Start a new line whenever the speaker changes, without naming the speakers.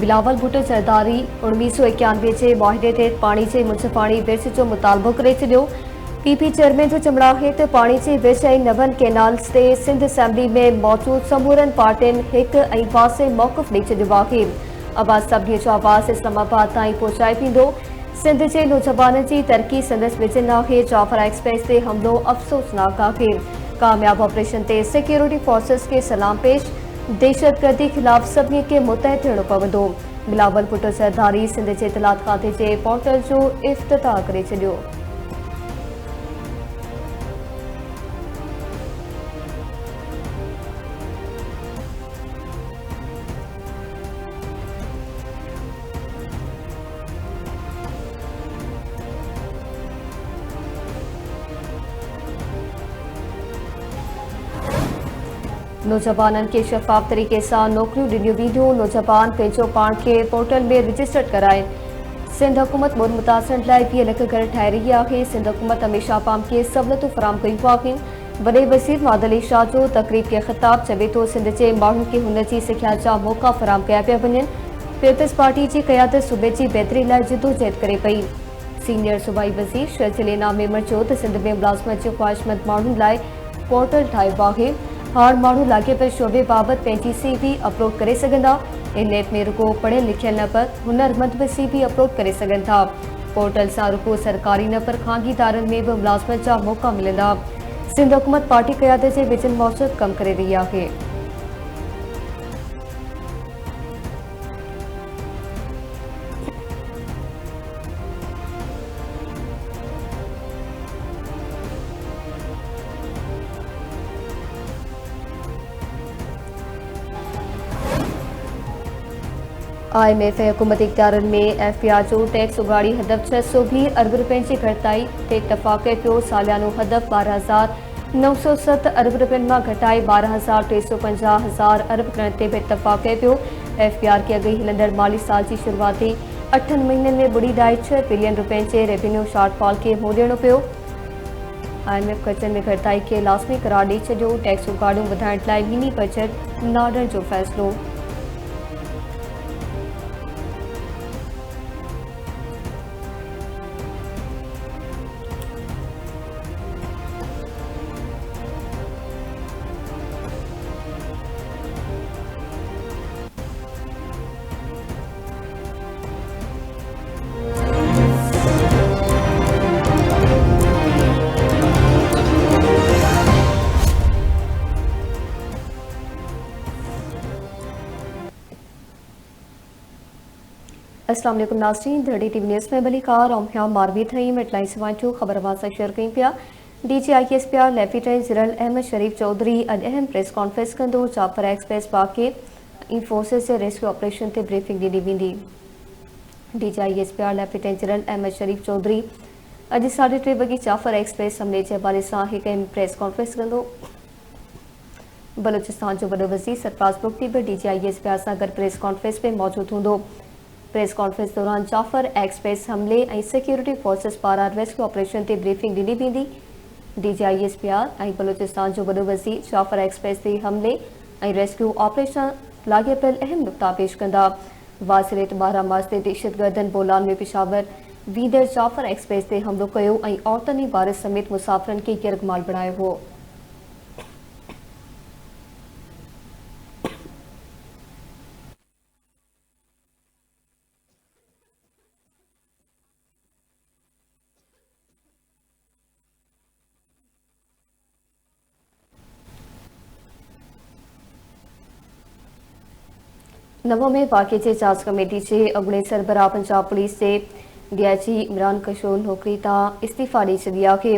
बिलावल भुट्टो सरदारी 1991 जे मुआहदे ते पानी जे मुंसिपाणी विर्स जो मुतालबो करे छॾियो। पीपी चेयरमैन जो चमड़ाओ है त पानी जी विच ऐं नवन कैनाल्स ते सिंध असेंबली में मौजूद समूरन पार्टियुनि हिक ऐं वाज़े मौक़िफ़ ॾेई छॾियो आहे। आवाज़ सभिनी जो आवाज़ इस्लामाबाद ताईं पहुचाए वेंदो। सिंध जे नौजवाननि जी तरक़ी संदसि विजन आहे। जाफर एक्सप्रेस ते हमलो अफ़सोसनाक आहे। कामयाब ऑपरेशन ते सिक्योरिटी फोर्सेस के सलाम पेश। दहशतगर्दी खिलाफ सभिनी खे मुतहद थियणो पवंदो। बिलावल भुट्टो सरदारी सिंध जे इतलात खाते जे पोर्टल जो इफ़्तिताह करे छॾियो। नौजवाननि खे शफ़ाफ़ तरीक़े सां नौकरियूं ॾिनियूं वेंदियूं। नौजवान पंहिंजो पाण खे पोर्टल में रजिस्टर कराइनि। सिंध हुकूमत मुर मुतासिरनि लाइ 20 लख घर ठाहे रही आहे। सिंध हुकूमत हमेशह पाम खे सहूलियतूं फ़राहम कयूं आहिनि। वॾे वज़ीर मादली शाह जो तक़रीब खे ख़िताब चवे थो सिंध जे माण्हुनि खे हुन जी सिख्या जा मौक़ा फ़राहम कया पिया वञनि। पीपल्स पार्टी जी क़यादत सूबे जी बहितरी लाइ जिदोजहद करे पई। सीनियर सूबाई वज़ीर शर्जिलेना मेमण चयो त सिंध में मुलाज़मत जे ख़्वाहिशमंद माण्हुनि लाइ पोर्टल ठाहियो आहे। हाणे माण्हू लाॻापियल शोबे बाबति पंहिंजी CV अपलोड करे सघंदा। इन ऐप में रुगो पढ़ियल लिखियल न पर हुनरमंद बि CV अपलोड करे सघनि था। पोर्टल सां रुगो सरकारी न पर ख़ानगी इदारनि में बि मुलाज़मत जा मौक़ा मिलंदा। सिंध हुकूमत पार्टी क़यादत जे विजन मूजिबि कमु करे रही आहे। IMF हुकूमती इख्तियारनि में FPR जो टैक्स उगाड़ी हदफ़ 620 अरब रुपयनि जी घटिताई ते इतफ़ाक़ पियो। सालियानो हदफ़ 12,907 अरब रुपयनि मां घटाए 12,350 अरब करण ते बि इतफ़ाक़ पियो। FPR खे अॻे हलंदड़ माली साल जी शुरूआती 8 महीननि में $2.6 बिलियन रुपयनि जे रेवेन्यू शॉर्टफॉल खे मुंहुं ॾियणो पियो। IMF ख़र्चनि में घटिताई खे लाज़मी क़रार ॾेई छॾियो। टैक्स उगाड़ियूं वधाइण लाइ मिनी बजट न आणण जो फ़ैसिलो। अस्सलाम वालेकुम नाज़रीन, धड़ी टीवी न्यूज़ में बलिकार और मारवी थई हेडलाइन सवाइठू खबर वासा शेयर कई पिया। DGISPR लेफ्टिनेंट जनरल अहमद शरीफ चौधरी अॼु अहम प्रेस कॉन्फ्रेंस कंदो। जाफर एक्सप्रेस वाक़े ऐं फोर्सेस जे रेस्क्यू ऑपरेशन ते ब्रीफिंग ॾिनी वेंदी। DGISPR लेफ्टिनेंट जनरल अहमद शरीफ चौधरी अॼु 3:30 वॻे जाफर एक्सप्रेस हमले जे हवाले सां हिकु अहम प्रेस कॉन्फ्रेंस कंदो। बलूचिस्तान जो वॾो वज़ीर सरफराज़ बुग़्ती बि DGISPR सां गॾु प्रेस कॉन्फ्रेंस में मौजूदु हूंदो। प्रेस कॉन्फ्रेंस दौरान जाफर एक्सप्रेस हमले ऐं सिक्योरिटी फोर्सेस पारां रेस्क्यू ऑपरेशन ते ब्रीफिंग ॾिनी वेंदी। DGISPR ऐं बलूचिस्तान जो वॾो वज़ीर जाफर एक्सप्रेस ते हमले ऐं रेस्क्यू ऑपरेशन लाॻापियल अहम नुक़्ता पेश कंदा। वाज़िर 12 मार्च ते दहशतगर्दनि बोलान में पेशावर वींदड़ जाफर एक्सप्रेस ते हमलो कयो ऐं औरतुनि ऐं ॿारनि समेत मुसाफ़िरनि खे गिरगमाल बणायो हो। नवों में वाक़े जे जांच कमेटी जे अॻूणे सरबराह पंजाब पुलिस जे DIG इमरान कशोर नौकरी तां इस्तीफ़ा ॾेई छॾी आहे।